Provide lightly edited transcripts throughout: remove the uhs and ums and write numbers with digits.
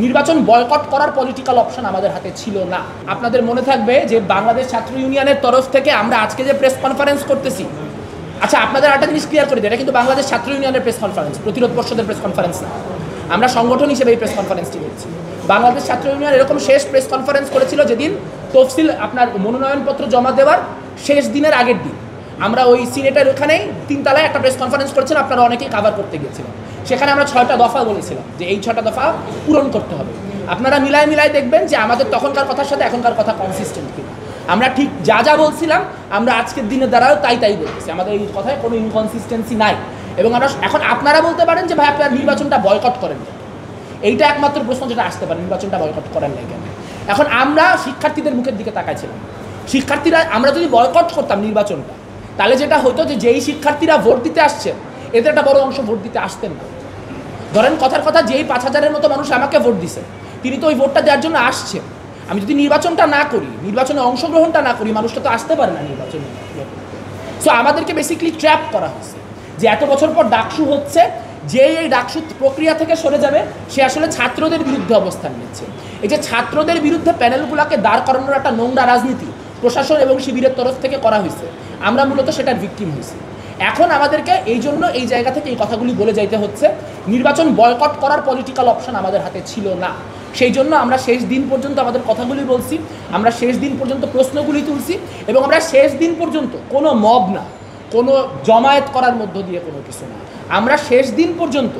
নির্বাচন বয়কট করার political option আমাদের হাতে ছিল না। আপনাদের মনে থাকবে যে বাংলাদেশ ছাত্র ইউনিয়নের তরফ থেকে আমরা আজকে যে প্রেস কনফারেন্স করতেছি, আচ্ছা আপনাদের একটা জিনিস ক্লিয়ার করে দিই, এটা কিন্তু বাংলাদেশ ছাত্র ইউনিয়নের প্রেস কনফারেন্স, প্রতিরোধ পর্ষদের প্রেস কনফারেন্স না। আমরা সংগঠন হিসেবে এই প্রেস কনফারেন্সটি করছি। বাংলাদেশ ছাত্র ইউনিয়ন এরকম শেষ প্রেস কনফারেন্স করেছিল যেদিন তফসিল আপনার মনোনয়নপত্র জমা দেওয়ার শেষ দিনের আগের দিন। আমরা ওই সিনেটের ওখানেই 3 তলায় একটা প্রেস কনফারেন্স করেছিলাম, আপনারা অনেকেই কাভার করতে গিয়েছিলেন। সেখানে আমরা 6টা দফা বলেছিলাম যে এই 6টা দফা পূরণ করতে হবে। আপনারা মিলায় দেখবেন যে আমাদের তখনকার কথার সাথে এখনকার কথা কনসিস্টেন্ট কিনা। আমরা ঠিক যা বলছিলাম আমরা আজকের দিনে দ্বারাও তাই বলতেছি, আমাদের এই কথায় কোনো ইনকনসিস্টেন্সি নাই। এবং আমরা এখন আপনারা বলতে পারেন যে ভাই আপনারা নির্বাচনটা বয়কট করেন, এইটা একমাত্র প্রশ্ন যেটা আসতে পারে, নির্বাচনটা বয়কট করেন নাই কেন। এখন আমরা শিক্ষার্থীদের মুখের দিকে তাকাইছিলাম। শিক্ষার্থীরা আমরা যদি বয়কট করতাম নির্বাচনটা, তাহলে যেটা হতো যে যেই শিক্ষার্থীরা ভোট দিতে আসছেন এদের একটা বড় অংশ ভোট দিতে আসতেন না। ধরেন কথার কথা, যেই 5,000-এর মতো মানুষ আমাকে ভোট দিছে, তিনি তো ওই ভোটটা দেওয়ার জন্য আসছেন। আমি যদি নির্বাচনটা না করি, নির্বাচনে অংশগ্রহণটা না করি, মানুষটা তো আসতে পারে না নির্বাচনে। সো আমাদেরকে বেসিক্যালি ট্র্যাপ করা হচ্ছে যে এত বছর পর ডাকসু হচ্ছে, যে এই ডাকসু প্রক্রিয়া থেকে সরে যাবে সে আসলে ছাত্রদের বিরুদ্ধে অবস্থান নিচ্ছে। এই যে ছাত্রদের বিরুদ্ধে প্যানেলগুলোকে দাঁড় করানোর একটা নোংরা রাজনীতি প্রশাসন এবং শিবিরের তরফ থেকে করা হয়েছে, আমরা মূলত সেটার ভিকটিম হয়েছি। এখন আমাদেরকে এই জন্য এই জায়গা থেকে এই কথাগুলি বলে যাইতে হচ্ছে, নির্বাচন বয়কট করার পলিটিক্যাল অপশন আমাদের হাতে ছিল না। সেই জন্য আমরা শেষ দিন পর্যন্ত আমাদের কথাগুলি বলছি, আমরা শেষ দিন পর্যন্ত প্রশ্নগুলি তুলছি, এবং আমরা শেষ দিন পর্যন্ত কোনো মব না, কোনো জমায়েত করার মধ্য দিয়ে কোনো কিছু না, আমরা শেষ দিন পর্যন্ত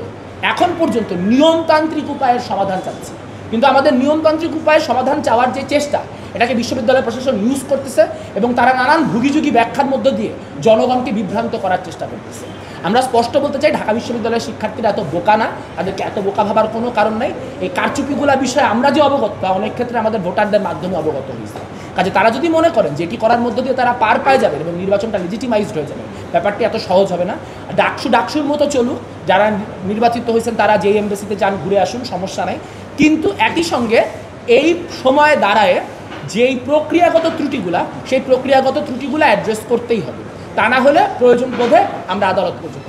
এখন পর্যন্ত নিয়মতান্ত্রিক উপায়ের সমাধান চাচ্ছি। কিন্তু আমাদের নিয়মতান্ত্রিক উপায়ের সমাধান চাওয়ার যে চেষ্টা, এটাকে বিশ্ববিদ্যালয় প্রশাসন ইউজ করতেছে এবং তারা নানান ভুগিযুগি ব্যাখ্যার মধ্য দিয়ে জনগণকে বিভ্রান্ত করার চেষ্টা করতেছে। আমরা স্পষ্ট বলতে চাই, ঢাকা বিশ্ববিদ্যালয়ের শিক্ষার্থীরা এত বোকা না, তাদেরকে এত বোকা ভাবার কোনো কারণ নাই। এই কারচুপিগুলা বিষয়ে আমরা যে অবগত, তা অনেক ক্ষেত্রে আমাদের ভোটারদের মাধ্যমে অবগত হয়েছে। কাজে তারা যদি মনে করেন যে এটি করার মধ্য দিয়ে তারা পার পায় যাবে এবং নির্বাচনটা লেজিটিমাইজড হয়ে যাবে, ব্যাপারটি এত সহজ হবে না। ডাকসুর মতো চলুক, যারা নির্বাচিত হয়েছেন তারা যেই এমবেসিতে যান ঘুরে আসুন, সমস্যা নাই। কিন্তু একই সঙ্গে এই সময় দাঁড়ায় যেই প্রক্রিয়াগত ত্রুটিগুলা, সেই প্রক্রিয়াগত ত্রুটিগুলো অ্যাড্রেস করতেই হবে। তা না হলে প্রয়োজন বোধে আমরা আদালত পর্যন্ত